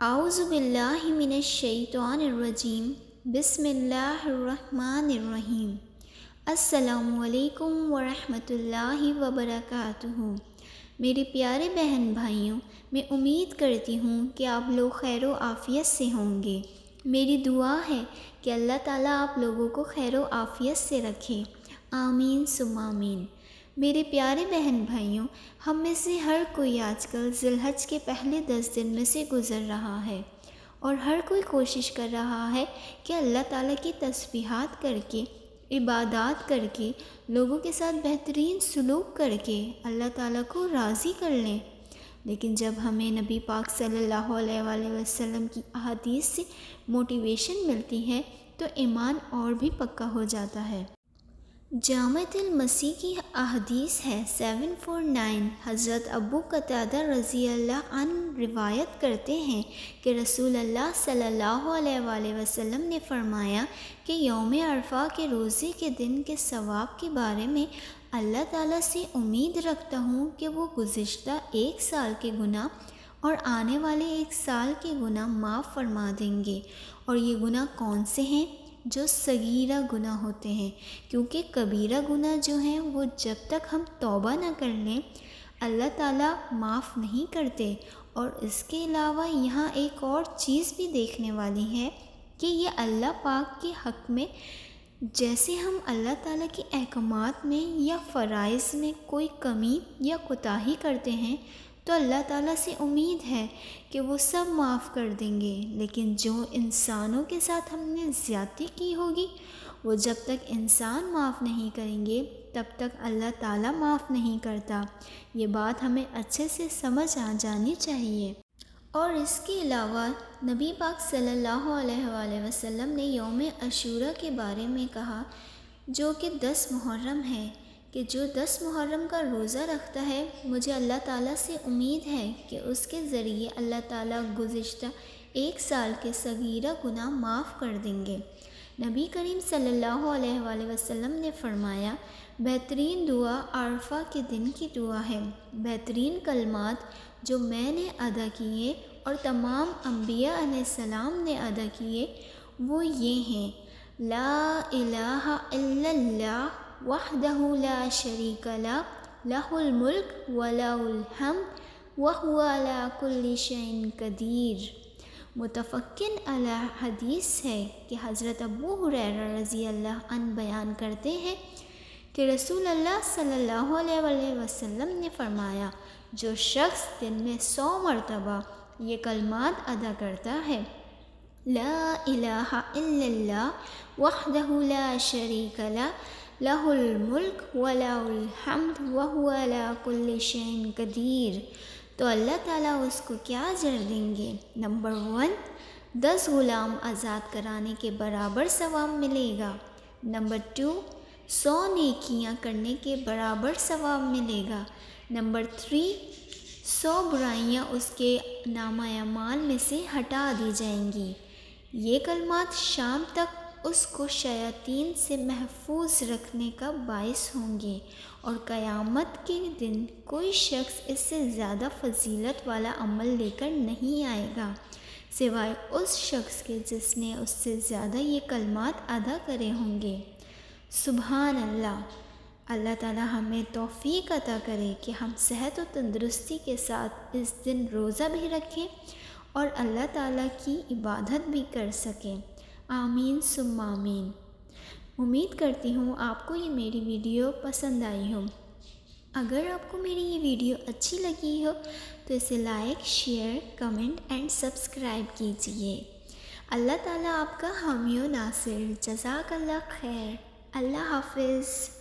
اعوذ باللہ من الشیطان الرجیم بسم اللہ الرحمن الرحیم۔ السلام علیکم ورحمۃ اللہ وبرکاتہ۔ میرے پیارے بہن بھائیوں، میں امید کرتی ہوں کہ آپ لوگ خیر و عافیت سے ہوں گے۔ میری دعا ہے کہ اللہ تعالیٰ آپ لوگوں کو خیر و عافیت سے رکھے، آمین ثم آمین۔ میرے پیارے بہن بھائیوں، ہم میں سے ہر کوئی آج کل ذی الحج کے پہلے 10 دن میں سے گزر رہا ہے، اور ہر کوئی کوشش کر رہا ہے کہ اللہ تعالیٰ کی تسبیحات کر کے، عبادات کر کے، لوگوں کے ساتھ بہترین سلوک کر کے اللہ تعالیٰ کو راضی کر لیں۔ لیکن جب ہمیں نبی پاک صلی اللہ علیہ وآلہ وسلم کی احادیث سے موٹیویشن ملتی ہے تو ایمان اور بھی پکا ہو جاتا ہے۔ جامعۃ المسیح کی احادیث ہے 749۔ حضرت ابو قتادہ رضی اللہ عنہ روایت کرتے ہیں کہ رسول اللہ صلی اللہ علیہ وآلہ وسلم نے فرمایا کہ یوم عرفہ کے روزے کے دن کے ثواب کے بارے میں اللہ تعالیٰ سے امید رکھتا ہوں کہ وہ گزشتہ 1 سال کے گناہ اور آنے والے 1 سال کے گناہ معاف فرما دیں گے۔ اور یہ گناہ کون سے ہیں؟ جو صغیرہ گناہ ہوتے ہیں، کیونکہ کبیرہ گناہ جو ہیں وہ جب تک ہم توبہ نہ کر لیں اللہ تعالیٰ معاف نہیں کرتے۔ اور اس کے علاوہ یہاں ایک اور چیز بھی دیکھنے والی ہے کہ یہ اللہ پاک کے حق میں جیسے ہم اللہ تعالیٰ کے احکامات میں یا فرائض میں کوئی کمی یا کوتاہی کرتے ہیں تو اللہ تعالیٰ سے امید ہے کہ وہ سب معاف کر دیں گے، لیکن جو انسانوں کے ساتھ ہم نے زیادتی کی ہوگی وہ جب تک انسان معاف نہیں کریں گے تب تک اللہ تعالیٰ معاف نہیں کرتا۔ یہ بات ہمیں اچھے سے سمجھ آ جانی چاہیے۔ اور اس کے علاوہ نبی پاک صلی اللہ علیہ وآلہ وسلم نے یوم عاشوراء کے بارے میں کہا، جو کہ 10 محرم ہے، کہ جو 10 محرم کا روزہ رکھتا ہے مجھے اللہ تعالیٰ سے امید ہے کہ اس کے ذریعے اللہ تعالیٰ گزشتہ 1 سال کے صغیرہ گناہ معاف کر دیں گے۔ نبی کریم صلی اللہ علیہ وآلہ وسلم نے فرمایا، بہترین دعا عرفہ کے دن کی دعا ہے۔ بہترین کلمات جو میں نے ادا کیے اور تمام انبیاء علیہ السلام نے ادا کیے وہ یہ ہیں: لا الہ الا اللہ وحدہ لا شریک لہ، لہ الملک ولہ الحمد وہو علی کل شیء قدیر۔ متفقن علی حدیث ہے کہ حضرت ابو ہریرہ رضی اللہ عنہ بیان کرتے ہیں کہ رسول اللہ صلی اللہ علیہ وآلہ وسلم نے فرمایا، جو شخص دن میں 100 مرتبہ یہ کلمات ادا کرتا ہے، لا الہ الا اللہ وحدہ لا شریک لہ، لہ الملک ولہ الحمد وہو علی کل شیء قدیر، تو اللہ تعالیٰ اس کو کیا اجر دیں گے؟ نمبر 1، 10 غلام آزاد کرانے کے برابر ثواب ملے گا۔ نمبر 2، 100 نیکیاں کرنے کے برابر ثواب ملے گا۔ نمبر 3، 100 برائیاں اس کے نامہ اعمال میں سے ہٹا دی جائیں گی۔ یہ کلمات شام تک اس کو شیاطین سے محفوظ رکھنے کا باعث ہوں گے، اور قیامت کے دن کوئی شخص اس سے زیادہ فضیلت والا عمل لے کر نہیں آئے گا سوائے اس شخص کے جس نے اس سے زیادہ یہ کلمات ادا کرے ہوں گے۔ سبحان اللہ۔ اللہ تعالیٰ ہمیں توفیق عطا کرے کہ ہم صحت و تندرستی کے ساتھ اس دن روزہ بھی رکھیں اور اللہ تعالیٰ کی عبادت بھی کر سکیں، آمین ثم آمین۔ امید کرتی ہوں آپ کو یہ میری ویڈیو پسند آئی ہو۔ اگر آپ کو میری یہ ویڈیو اچھی لگی ہو تو اسے like, share, comment and subscribe کیجیے۔ اللہ تعالیٰ آپ کا حامی و ناصر۔ جزاک اللہ خیر۔ اللہ حافظ۔